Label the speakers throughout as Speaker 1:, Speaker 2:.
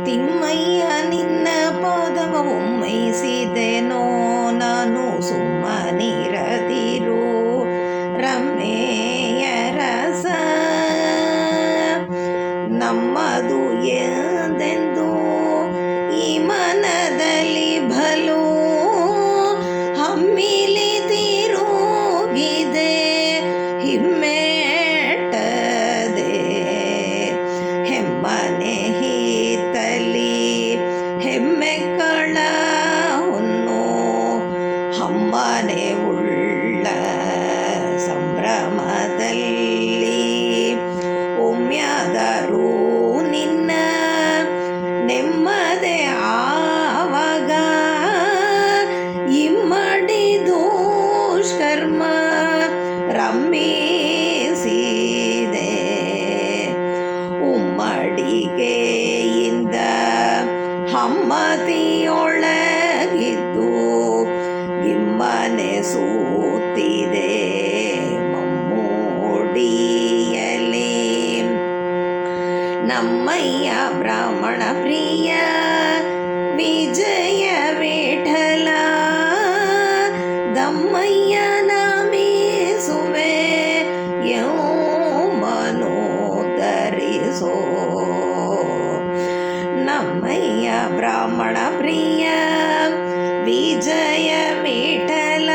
Speaker 1: ತಿಮ್ಮಯ್ಯ ನಿನ್ನ ಪಾದವ ಒಮ್ಮೈಸಿದೆನೋ ನಾನು ಸುಮ್ಮನಿರದಿರು ರಮ್ಮೆಯ ರಸ ನಮ್ಮದು ಎಂದೆಂದು ಈ ಮನದಲ್ಲಿ ಭಲೋ ಹಮ್ಮಿಲಿ ತಿರುಗಿದೆ ಹಿಮ್ಮೆಟ್ಟದೆ ಹೆಮ್ಮನೆ ಹಿತಲಿ ಹೆಮ್ಮೆಗಳ ಹೊನ್ನು ಹಮ್ಮನೆ ಉಳ್ಳ ಸಂಭ್ರಮದಲ್ಲಿ ಒಮ್ಮ್ಯಾದರೂ ನಿನ್ನ ನೆಮ್ಮದೆ ಆವಾಗ ಇಮ್ಮಡಿ ದುಷ್ಕರ್ಮ ರಮ್ಮಿಸಿದೆ ಉಮ್ಮಡಿಗೆಯಿಂದ ಹಮ್ಮತಿಯೊಳಗಿದ್ದು ಗಿಮ್ಮನೆ ಸೂತಿದೆ ಮಮ್ಮೂಡಿಯಲಿ ನಮ್ಮಯ್ಯ ಬ್ರಾಹ್ಮಣ ಪ್ರಿಯ ವಿಜಯ ವಿಠಲ ದಮ್ಮಯ್ಯ ನಮಿಸುವೆ ಯೌಮನು ಧರಿಸೋ ನಮ್ಮಯ್ಯ ಬ್ರಾಹ್ಮಣ ಪ್ರಿಯ ವಿಜಯ ವಿಠಲ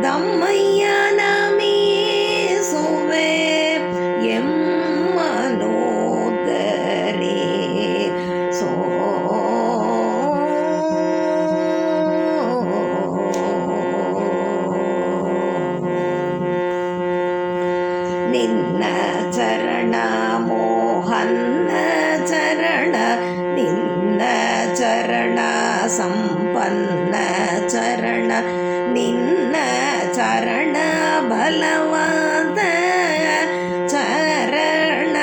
Speaker 1: ದಮ್ಮಯ್ಯ ನಮಿಸುವೆ ಎಮ್ಮನು ಧರಿಸೋ ನಿನ್ನ ಚರಣ ಮೋಹನ್ನ ಚರಣ ನಿನ್ನ ಚರಣ ಸಂಪನ್ನ ಚರಣ ನಿನ್ನ ಚರಣ ಬಲವಾದ ಚರಣ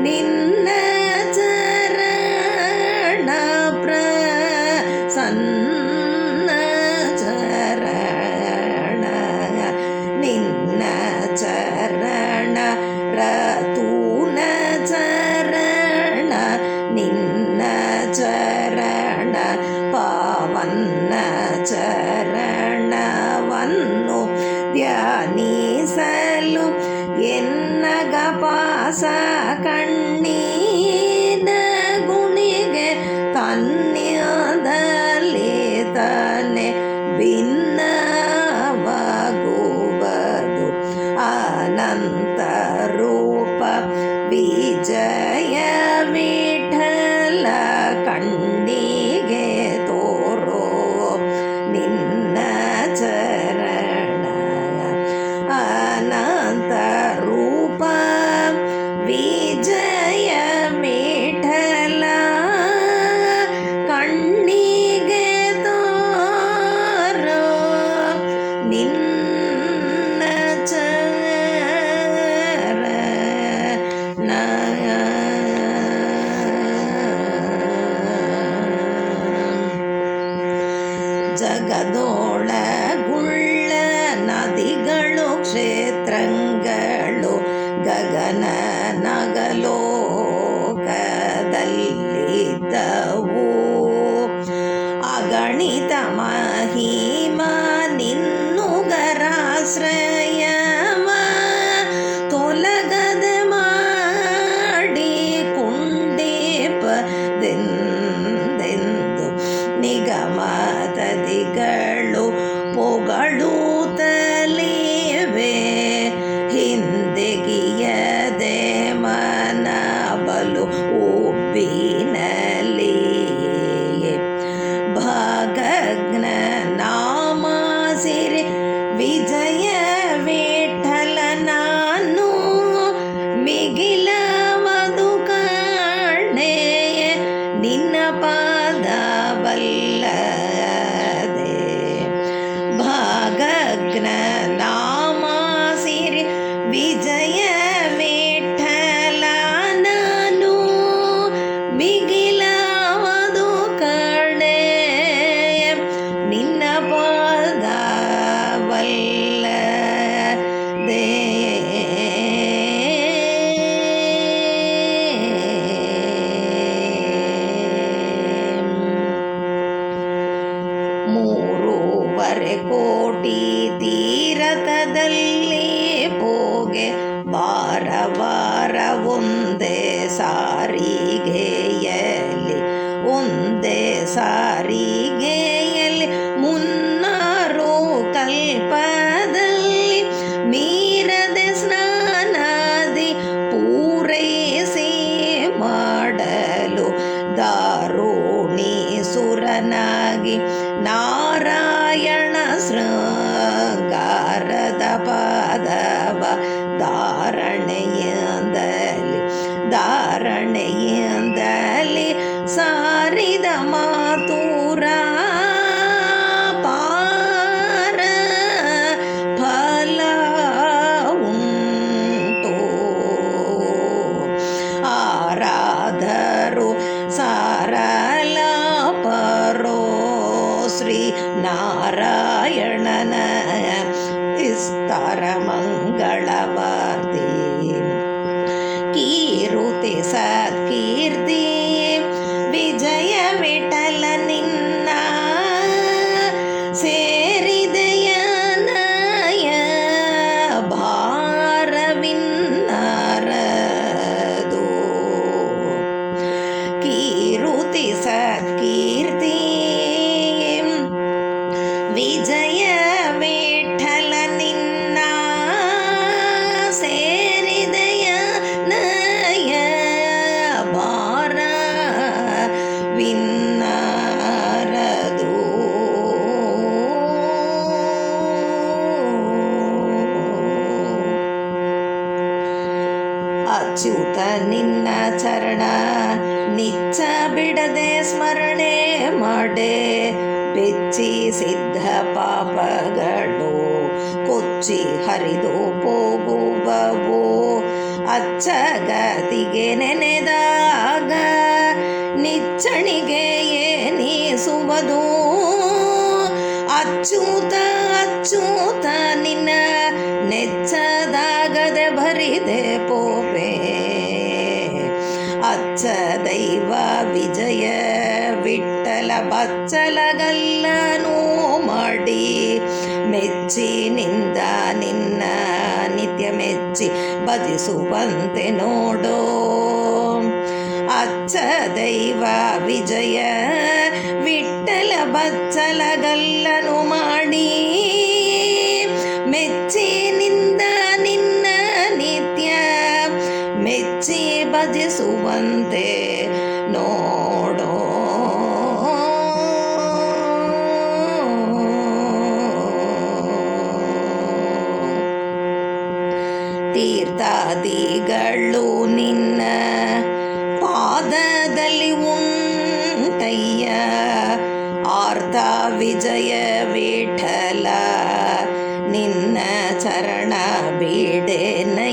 Speaker 1: ನಿನ್ನ ಚರಣ ಪ್ರಸನ್ನ ಚರಣ ನಿನ್ನ ಚರಣ ರತೂನ ಚರಣ ನಿನ್ನ ಚರಣ ಪಾವನ್ನ ಚರಣವನ್ನು ಧ್ಯಾನಿಸಲು ಎನ್ನಗ ಪಾಸ ಕಣ್ಣೀನ ಗುಣಿಗೆ ತನ್ಯದಲ್ಲಿ ತಾನೆ ಭಿನ್ನವಾಗುವುದು ಅನಂತ ರೂಪ ವಿಜಯ ವಿಠಲ ಕಣ್ಣಿಗೆ ತೋರೋ ನಿನ್ನ ಚರಣ ಅನಂತ ರೂಪ ವಿಜಯ ವಿಠಲ ಕಣ್ಣಿಗೆ ತೋರೋ ನಿನ್ನ ಚರಣ ಜಗದೊಳಗುಳ್ಳ ನದಿಗಳು ಕ್ಷೇತ್ರಗಳು ಗಗನ ನಗಲೋಕದಲ್ಲಿದ್ದವು ಅಗಣಿತ ಮಹಿಮ ನಿನ್ನುಗರಾಶ್ರಯವ ತೊಲಗದೆ ಮಾಡಿ ಕುಂಡೇಪದೆಂದೆಂದು ನಿಗಮದದಿಗಳು ಪೊಗಳುತ್ತಲಿವೆ ಹಿಂದೆಗಿಯದೆ ಮನ ಬಲು ಉಬ್ಬಿನಲ್ಲಿ ರಥದಲ್ಲಿ ಪೋಗೆ ವಾರ ವಾರ ಒಂದೇ ಸಾರಿಗೆಯಲ್ಲಿ ಮುನ್ನಾರು ಕಲ್ಪದಲ್ಲಿ ಮೀರದೆ ಸ್ನಾನಾದಿ ಪೂರೈಸಿ ಮಾಡಲು ದಾರುಣಿ ಸುರನಾಗಿ ನಾರಾಯಣ ಶೃಂಗಾರದ ಪಾದವ ಧಾರಣೆಯಿಂದಲಿ ಸಾರಿದ ಮಾತುರ ಪಾರ ಫಲ ಉಂಟು ಆರಾಧರು ಸಾರಲ ಪರೋ ಶ್ರೀ ನಾರಾಯಣನ ವಿಸ್ತಾರ ಮಂಗಳವಾರ್ತಿ ಕೀರುತಿ ಸತ್ಕೀರ್ತಿ ವಿಜಯ ವಿಠಲ ನಿನ್ನ ಸೇರಿದೆಯ ನಯ ಭಾರವಿನ್ನರದು ಕೀರುತಿ ಸತ್ಕೀರ್ತಿ ವಿಜಯ ವಿಠಲ ನಿನ್ನ ಸೇರಿದೆಯ ನಯ ಭಾರ ವಿನ್ನರದು ಅಚ್ಯುತ ನಿನ್ನ ಚರಣ ನಿಚ್ಚ ಬಿಡದೆ ಸ್ಮರಣೆ ಮಾಡೆ ಬೆಚ್ಚಿ ಸಿದ್ಧ ಪಾಪಗಳು ಕೊಚ್ಚಿ ಹರಿದು ಹೋಗುವವು ಅಚ್ಚಗತಿಗೆ ನೆನೆದಾಗ ನಿಚ್ಚಣಿಗೆ ಏನಿಸುವುದು ಅಚ್ಯುತ ಅಚ್ಯುತ ನಿನ್ನ ನೆಚ್ಚದಾಗದೆ ಭರಿದೆ ಪೋಪೆ ಅಚ್ಚ ದೈವ ವಿಜಯ ವಿಠಲ ಬಚ್ಚಲಗಲ್ಲನು ಮಾಡಿ ಮೆಚ್ಚಿನಿಂದ ನಿನ್ನ ನಿತ್ಯ ಮೆಚ್ಚಿ ಭಜಿಸುವಂತೆ ನೋಡೋ ಅಚ್ಚ ದೈವ ವಿಜಯ ವಿಠಲ ಬಚ್ಚಲಗಲ್ಲನು ಮಾಡಿ ಮೆಚ್ಚಿನಿಂದ ನಿನ್ನ ನಿತ್ಯ ಮೆಚ್ಚಿ ಭಜಿಸುವಂತೆ ನೋಡೋ ತೀರ್ಥಾದಿಗಳು ನಿನ್ನ ಪಾದದಲ್ಲಿ ಉಂಟಯ್ಯ ಆರ್ಥ ವಿಜಯ ವಿಠಲ ನಿನ್ನ ಚರಣ ಬೀಡೆನಯ್ಯ